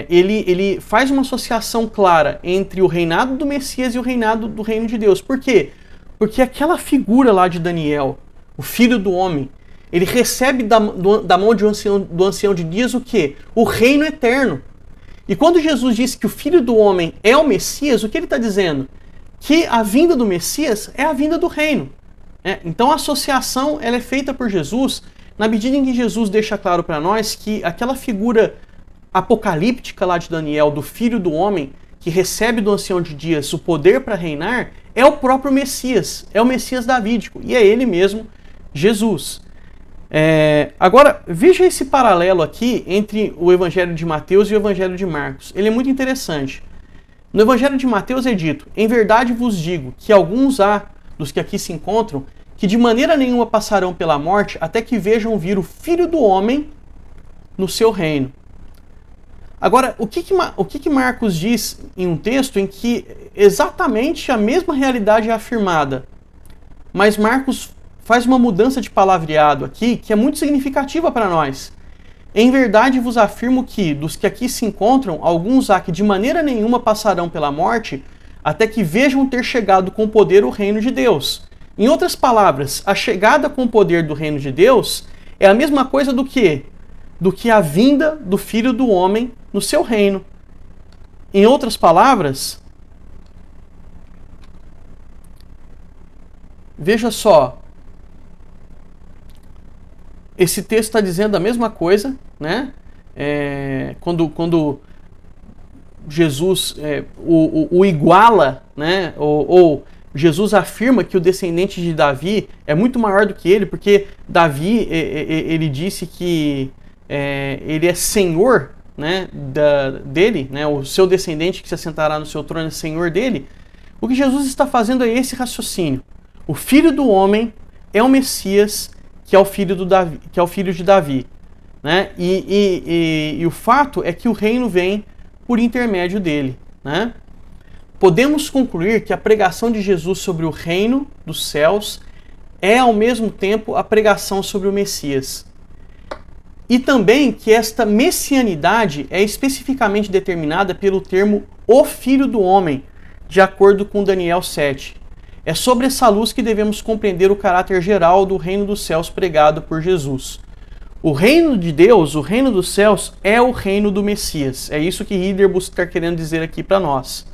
ele faz uma associação clara entre o reinado do Messias e o reinado do reino de Deus. Por quê? Porque aquela figura lá de Daniel, o Filho do Homem, ele recebe da mão do ancião de dias o quê? O reino eterno. E quando Jesus disse que o Filho do Homem é o Messias, o que ele está dizendo? Que a vinda do Messias é a vinda do reino. Então a associação ela é feita por Jesus na medida em que Jesus deixa claro para nós que aquela figura apocalíptica lá de Daniel, do Filho do Homem, que recebe do ancião de dias o poder para reinar, é o próprio Messias, é o Messias davídico, e é ele mesmo, Jesus. Agora, veja esse paralelo aqui entre o Evangelho de Mateus e o Evangelho de Marcos. Ele é muito interessante. No Evangelho de Mateus é dito: em verdade vos digo que alguns há dos que aqui se encontram que de maneira nenhuma passarão pela morte até que vejam vir o Filho do Homem no seu reino. Agora, o que Marcos diz em um texto em que exatamente a mesma realidade é afirmada, mas Marcos faz uma mudança de palavreado aqui que é muito significativa para nós. Em verdade vos afirmo que, dos que aqui se encontram, alguns há que de maneira nenhuma passarão pela morte, até que vejam ter chegado com poder o reino de Deus. Em outras palavras, a chegada com o poder do reino de Deus é a mesma coisa do que a vinda do Filho do Homem no seu reino. Em outras palavras, veja só, esse texto está dizendo a mesma coisa, né? Quando Jesus o iguala, né? Ou Jesus afirma que o descendente de Davi é muito maior do que ele, porque Davi ele disse que ele é senhor, né, dele, né? O seu descendente que se assentará no seu trono é senhor dele. O que Jesus está fazendo é esse raciocínio. O Filho do Homem é o Messias, que é o filho de Davi, né? E o fato é que o reino vem por intermédio dele, né? Podemos concluir que a pregação de Jesus sobre o reino dos céus é ao mesmo tempo a pregação sobre o Messias. E também que esta messianidade é especificamente determinada pelo termo o Filho do Homem, de acordo com Daniel 7. É sobre essa luz que devemos compreender o caráter geral do reino dos céus pregado por Jesus. O reino de Deus, o reino dos céus, é o reino do Messias. É isso que Ridderbus está querendo dizer aqui para nós,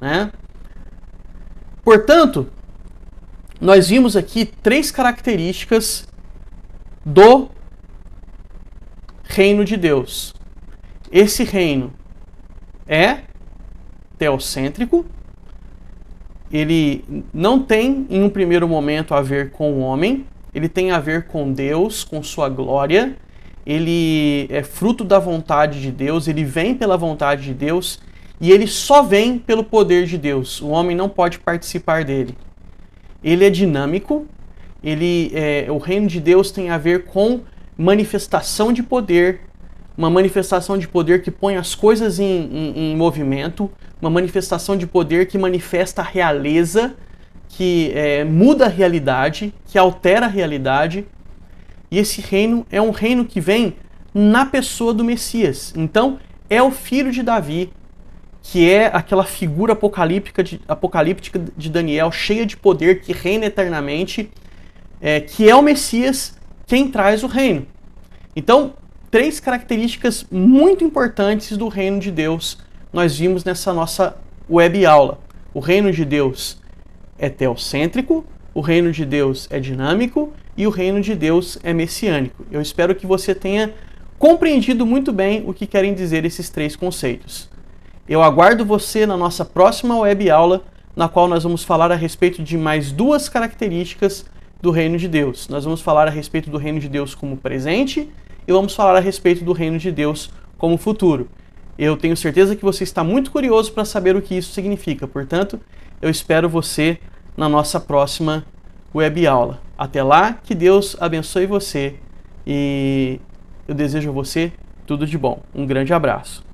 né? Portanto, nós vimos aqui 3 características do reino de Deus. Esse reino é teocêntrico. Ele não tem, em um primeiro momento, a ver com o homem, ele tem a ver com Deus, com sua glória, ele é fruto da vontade de Deus, ele vem pela vontade de Deus, e ele só vem pelo poder de Deus. O homem não pode participar dele. Ele é dinâmico, o reino de Deus tem a ver com manifestação de poder, uma manifestação de poder que põe as coisas em movimento, uma manifestação de poder que manifesta a realeza, que muda a realidade, que altera a realidade. E esse reino é um reino que vem na pessoa do Messias. Então, é o filho de Davi, que é aquela figura apocalíptica de Daniel, cheia de poder, que reina eternamente, que é o Messias quem traz o reino. Então, 3 características muito importantes do reino de Deus nós vimos nessa nossa web aula. O reino de Deus é teocêntrico, o reino de Deus é dinâmico e o reino de Deus é messiânico. Eu espero que você tenha compreendido muito bem o que querem dizer esses três conceitos. Eu aguardo você na nossa próxima web aula, na qual nós vamos falar a respeito de mais duas características do reino de Deus. Nós vamos falar a respeito do reino de Deus como presente e vamos falar a respeito do reino de Deus como futuro. Eu tenho certeza que você está muito curioso para saber o que isso significa. Portanto, eu espero você na nossa próxima web aula. Até lá, que Deus abençoe você e eu desejo a você tudo de bom. Um grande abraço.